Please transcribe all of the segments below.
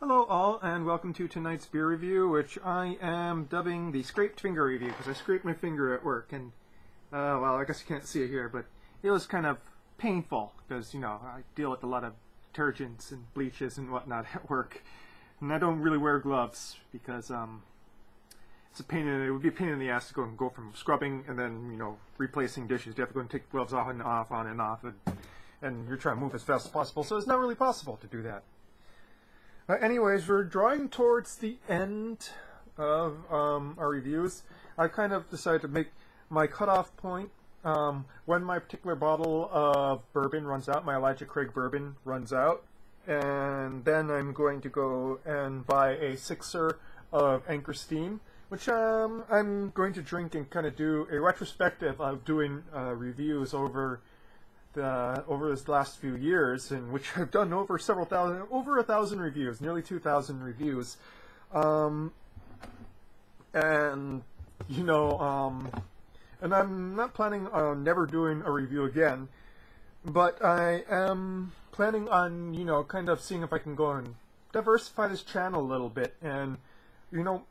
Hello all, and welcome to tonight's beer review, which I am dubbing the scraped finger review, because I scraped my finger at work, and, well, I guess you can't see it here, but it was kind of painful, because, you know, I deal with a lot of detergents and bleaches and whatnot at work, and I don't really wear gloves, because, it's a pain in, it would be a pain in the ass to go from scrubbing and then, you know, replacing dishes. You have to go and take gloves off and off, on and off, and you're trying to move as fast as possible, so it's not really possible to do that. Anyways, we're drawing towards the end of our reviews. I kind of decided to make my cutoff point when my particular bottle of bourbon runs out, my Elijah Craig bourbon runs out, and then I'm going to go and buy a sixer of Anchor Steam, which I'm going to drink and kind of do a retrospective of doing reviews over this last few years, in which I've done over 1,000 reviews, nearly 2,000 reviews, and you know, and I'm not planning on never doing a review again, but I am planning on, you know, kind of seeing if I can go and diversify this channel a little bit. And you know,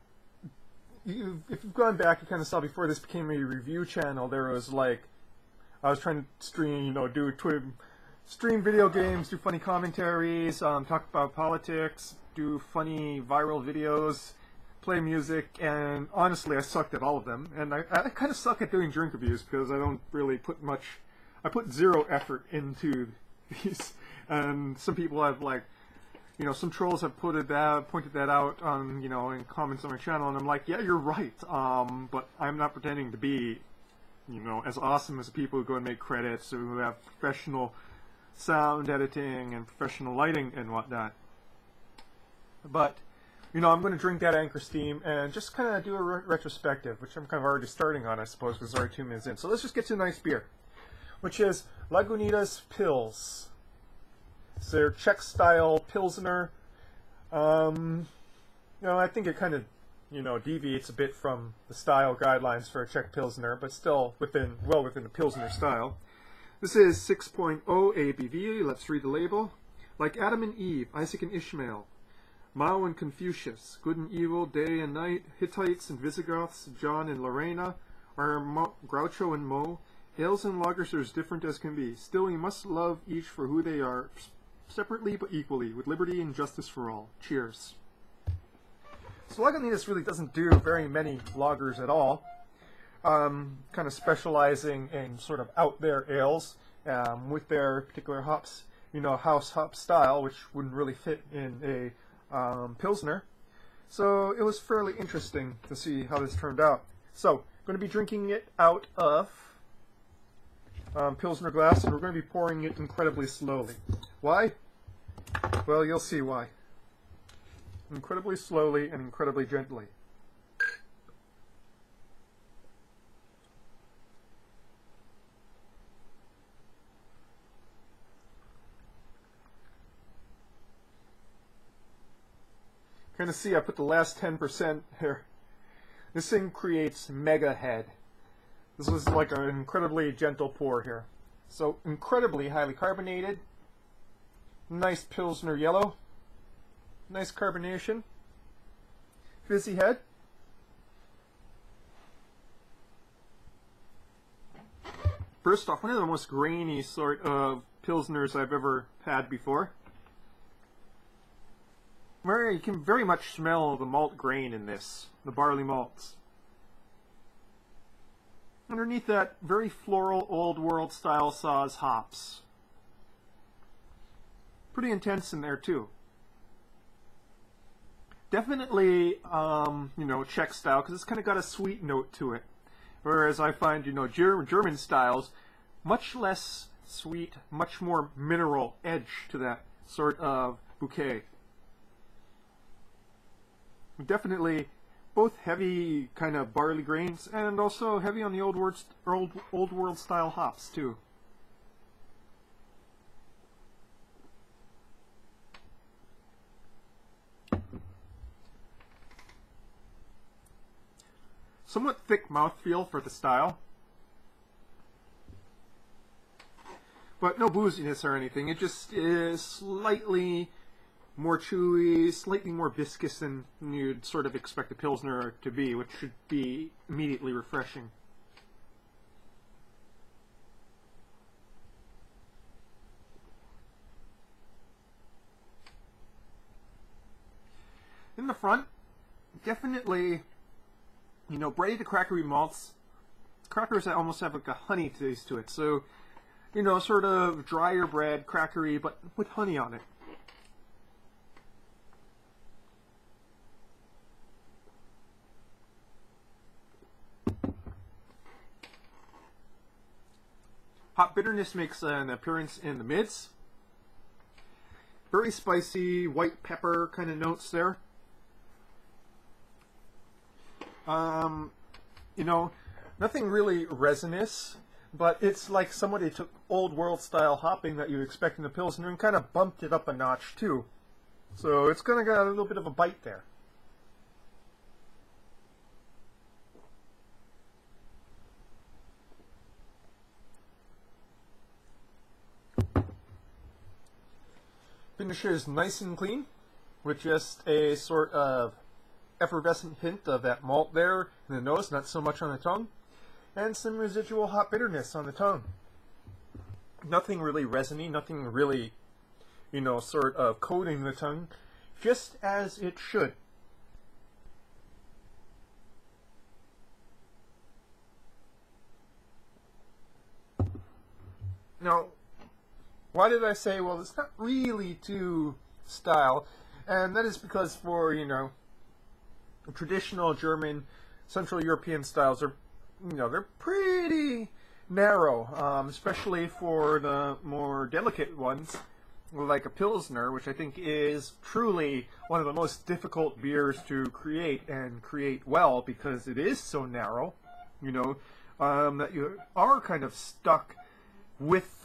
if you've gone back, you kind of saw before this became a review channel, there was like, I was trying to stream, you know, stream video games, do funny commentaries, talk about politics, do funny viral videos, play music, and honestly, I sucked at all of them. And I kind of suck at doing drink reviews because I don't really put much, I put zero effort into these. And some people have, like, you know, some trolls have pointed that out on, you know, in comments on my channel, and I'm like, yeah, you're right, but I'm not pretending to be, you know, as awesome as the people who go and make credits, or who have professional sound editing and professional lighting and whatnot. But, you know, I'm going to drink that Anchor Steam and just kind of do a retrospective, which I'm kind of already starting on, I suppose, because it's already 2 minutes in. So let's just get to a nice beer, which is Lagunitas Pils. It's their Czech-style Pilsner. You know, I think it kind of, you know, deviates a bit from the style guidelines for a Czech Pilsner, but still well within the Pilsner style. This is 6.0 ABV. Let's read the label. Like Adam and Eve, Isaac and Ishmael, Mao and Confucius, good and evil, day and night, Hittites and Visigoths, John and Lorena, are Groucho and Mo. Ales and lagers are as different as can be. Still, we must love each for who they are, separately but equally, with liberty and justice for all. Cheers. So Lagunitas really doesn't do very many lagers at all, kind of specializing in sort of out there ales with their particular hops, you know, house hop style, which wouldn't really fit in a Pilsner. So it was fairly interesting to see how this turned out. So I'm going to be drinking it out of Pilsner glass, and we're going to be pouring it incredibly slowly. Why? Well, you'll see why. Incredibly slowly and incredibly gently. Kind of see I put the last 10% here. This thing creates mega head. This was like an incredibly gentle pour here. So incredibly highly carbonated. Nice Pilsner yellow. Nice carbonation. Fizzy head. First off, one of the most grainy sort of Pilsners I've ever had before. You can very much smell the malt grain in this, the barley malts. Underneath that, very floral, old world style Saaz hops. Pretty intense in there too. Definitely, you know, Czech style, because it's kind of got a sweet note to it. Whereas I find, you know, German styles, much less sweet, much more mineral edge to that sort of bouquet. Definitely both heavy kind of barley grains, and also heavy on the old world style hops too. Somewhat thick mouthfeel for the style, but no booziness or anything. It just is slightly more chewy, slightly more viscous than you'd sort of expect a Pilsner to be, which should be immediately refreshing. In the front, definitely, you know, breaded to crackery malts. Crackers that almost have like a honey taste to it. So, you know, sort of drier bread, crackery, but with honey on it. Hot bitterness makes an appearance in the mids. Very spicy, white pepper kind of notes there. You know, nothing really resinous, but it's like somebody took old world style hopping that you expect in a Pilsner and kind of bumped it up a notch too. So it's gonna get a little bit of a bite there. Finish is nice and clean, with just a sort of effervescent hint of that malt there in the nose, not so much on the tongue, and some residual hot bitterness on the tongue. Nothing really resiny, nothing really, you know, sort of coating the tongue, just as it should. Now, why did I say, well, it's not really to style? And that is because for, you know, traditional German, Central European styles are, you know, they're pretty narrow, especially for the more delicate ones, like a Pilsner, which I think is truly one of the most difficult beers to create and create well because it is so narrow, you know, that you are kind of stuck with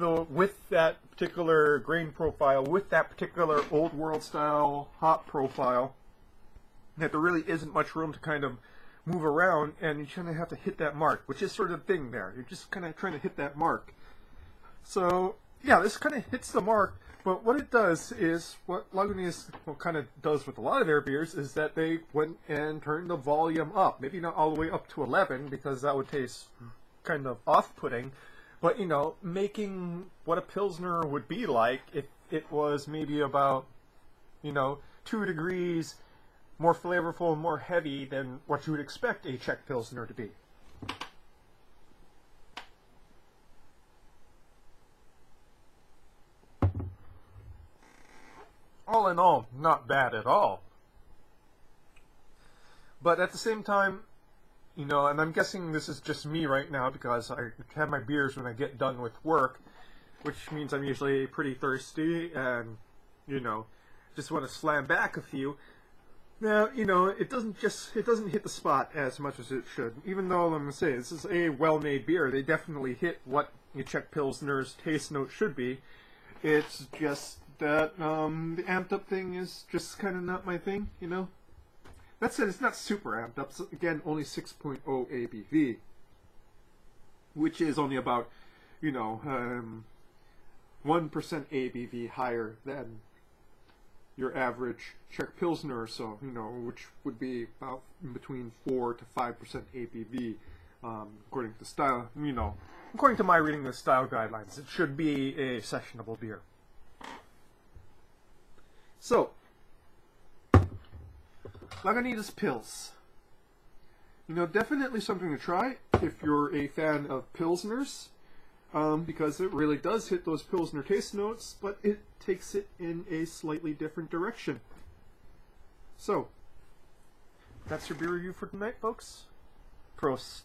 that particular grain profile, with that particular old world style hop profile, that there really isn't much room to kind of move around, and you kind of have to hit that mark, which is sort of the thing there. You're just kind of trying to hit that mark. So yeah, this kind of hits the mark, but what it does is, what Lagunitas kind of does with a lot of their beers, is that they went and turned the volume up. Maybe not all the way up to 11, because that would taste kind of off-putting, but, you know, making what a Pilsner would be like if it was maybe about, you know, 2 degrees more flavorful and more heavy than what you would expect a Czech Pilsner to be. All in all, not bad at all. But at the same time, you know, and I'm guessing this is just me right now because I have my beers when I get done with work, which means I'm usually pretty thirsty and, you know, just want to slam back a few. Now, you know, it doesn't hit the spot as much as it should. Even though, I'm going to say, this is a well-made beer, they definitely hit what a Czech Pilsner's taste note should be. It's just that the amped up thing is just kind of not my thing, you know? That said, it's not super amped up. It's, again, only 6.0 ABV, which is only about, you know, 1% ABV higher than your average Czech Pilsner or so, you know, which would be about between 4 to 5% ABV, according to style, you know, according to my reading the style guidelines. It should be a sessionable beer. So, Lagunitas Pils. You know, definitely something to try if you're a fan of Pilsners, because it really does hit those Pilsner taste notes, but it takes it in a slightly different direction. So, that's your beer review for tonight, folks. Prost.